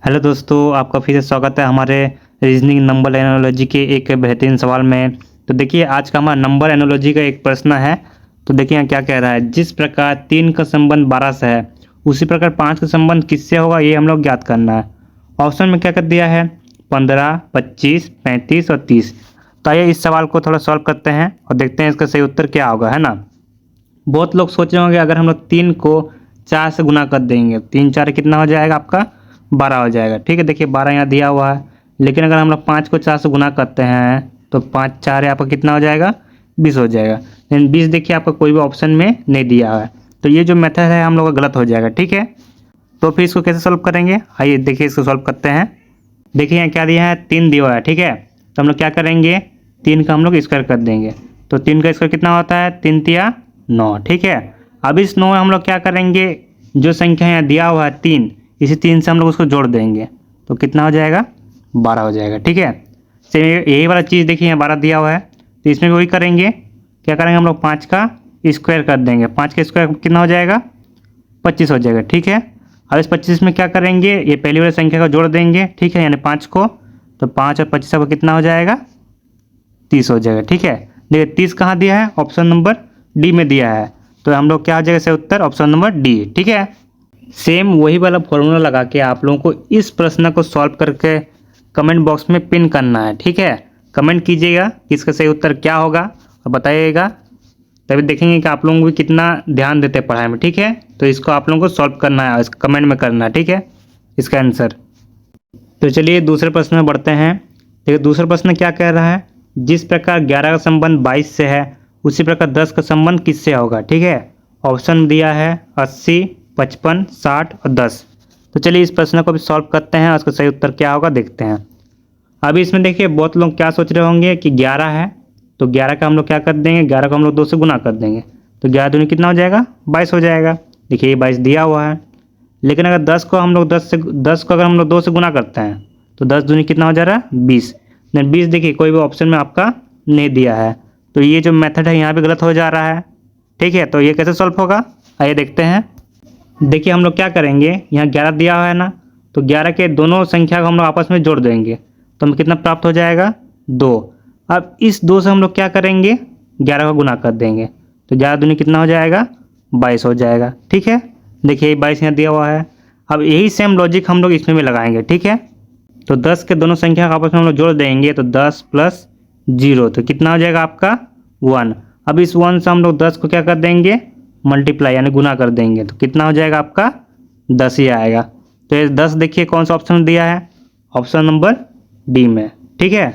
Hello दोस्तों, आपका फिर से स्वागत है हमारे रीजनिंग नंबर एनालॉजी के एक बेहतरीन सवाल में। तो देखिए, आज का हमारा नंबर एनालॉजी का एक प्रश्न है। तो देखिए यहाँ क्या कह रहा है, जिस प्रकार 3 का संबंध 12 से है उसी प्रकार 5 का संबंध किससे होगा, ये हम लोग ज्ञात करना है। ऑप्शन में क्या कर दिया है, 15, 25, 35 और 30। तो आइए इस सवाल को थोड़ा सॉल्व करते हैं और देखते हैं इसका सही उत्तर क्या होगा, है ना। बहुत लोग सोच रहे होंगे अगर हम लोग 3 को 4 से गुना कर देंगे, 3 4 कितना हो जाएगा आपका, 12 हो जाएगा। ठीक है, देखिए 12 यहाँ दिया हुआ है, लेकिन अगर हम लोग 5 को 4 से गुना करते हैं तो 5 4 आपका कितना हो जाएगा, 20 हो जाएगा। लेकिन 20 देखिए आपका कोई भी ऑप्शन में नहीं दिया है, तो ये जो मेथड है हम लोग का गलत हो जाएगा। ठीक है, तो फिर इसको कैसे सॉल्व करेंगे, आइए देखिए इसको सॉल्व करते हैं। देखिए यहाँ क्या दिया है, 3 दिया हुआ है। ठीक है, तो हम लोग क्या करेंगे, 3 का हम लोग स्क्वायर कर देंगे। तो 3 का स्क्वायर कितना होता है, 3 तिया 9। ठीक है, अब इस 9 में हम लोग क्या करेंगे, जो संख्या यहाँ दिया हुआ है 3, इसी 3 से हम लोग उसको जोड़ देंगे तो कितना हो जाएगा, 12 हो जाएगा। ठीक है, सेम यही वाला चीज़ देखिए यहाँ 12 दिया हुआ है, तो इसमें भी वही करेंगे। क्या करेंगे, हम लोग 5 का स्क्वायर कर देंगे। 5 का स्क्वायर कितना हो जाएगा, 25 हो जाएगा। ठीक है, अब इस 25 में क्या करेंगे, ये पहली वाली संख्या को जोड़ देंगे। ठीक है, यानी 5 को, तो 5 और 25 को कितना हो जाएगा, 30 हो जाएगा। ठीक है, देखिए 30 कहाँ दिया है, ऑप्शन नंबर डी में दिया है, तो हम लोग क्या हो जाएगा सही उत्तर, ऑप्शन नंबर डी। ठीक है, सेम वही वाला फॉर्मूला लगा के आप लोगों को इस प्रश्न को सॉल्व करके कमेंट बॉक्स में पिन करना है। ठीक है, कमेंट कीजिएगा कि इसका सही उत्तर क्या होगा और बताइएगा, तभी देखेंगे कि आप लोग भी कितना ध्यान देते हैं पढ़ाई में। ठीक है, तो इसको आप लोगों को सॉल्व करना है, कमेंट में करना है। ठीक है, इसका आंसर। तो चलिए दूसरे प्रश्न में बढ़ते हैं। देखिए दूसरा प्रश्न क्या कह रहा है, जिस प्रकार 11 का संबंध 22 से है उसी प्रकार 10 का संबंध किससे होगा। ठीक है, ऑप्शन दिया है 80, 55, 60 और 10। तो चलिए इस प्रश्न को भी सॉल्व करते हैं और उसका सही उत्तर क्या होगा देखते हैं। अभी इसमें देखिए बहुत लोग क्या सोच रहे होंगे कि 11 है, तो 11 का हम लोग क्या कर देंगे, 11 को हम लोग 2 से गुना कर देंगे, तो 11 दूनी कितना हो जाएगा, 22 हो जाएगा। देखिए ये 22 दिया हुआ है, लेकिन अगर 10 को हम लोग 10 को अगर हम लोग 2 से गुना करते हैं तो 10 दूनी कितना हो जा रहा है, 20। नहीं 20 देखिए कोई भी ऑप्शन में आपका नहीं दिया है, तो ये जो मेथड है यहाँ भी गलत हो जा रहा है। ठीक है, तो ये कैसे सॉल्व होगा, आइए देखते हैं। देखिए हम लोग क्या करेंगे, यहाँ 11 दिया हुआ है ना, तो 11 के दोनों संख्या को हम लोग आपस में जोड़ देंगे तो हमें कितना प्राप्त हो जाएगा, 2। अब इस 2 से हम लोग क्या करेंगे, 11 को गुना कर देंगे, तो 11 दूनी कितना हो जाएगा, 22 हो जाएगा। ठीक है, देखिए 22 यहाँ दिया हुआ है। अब यही सेम लॉजिक हम लोग इसमें भी लगाएंगे। ठीक है, तो 10 के दोनों संख्या को आपस में हम लोग जोड़ देंगे, तो 10 प्लस 0 तो कितना हो जाएगा आपका, 1। अब इस 1 से हम लोग 10 को क्या कर देंगे, मल्टीप्लाई यानी गुना कर देंगे, तो कितना हो जाएगा आपका, 10 ही आएगा। तो ये 10 देखिए कौन सा ऑप्शन दिया है, ऑप्शन नंबर डी में। ठीक है,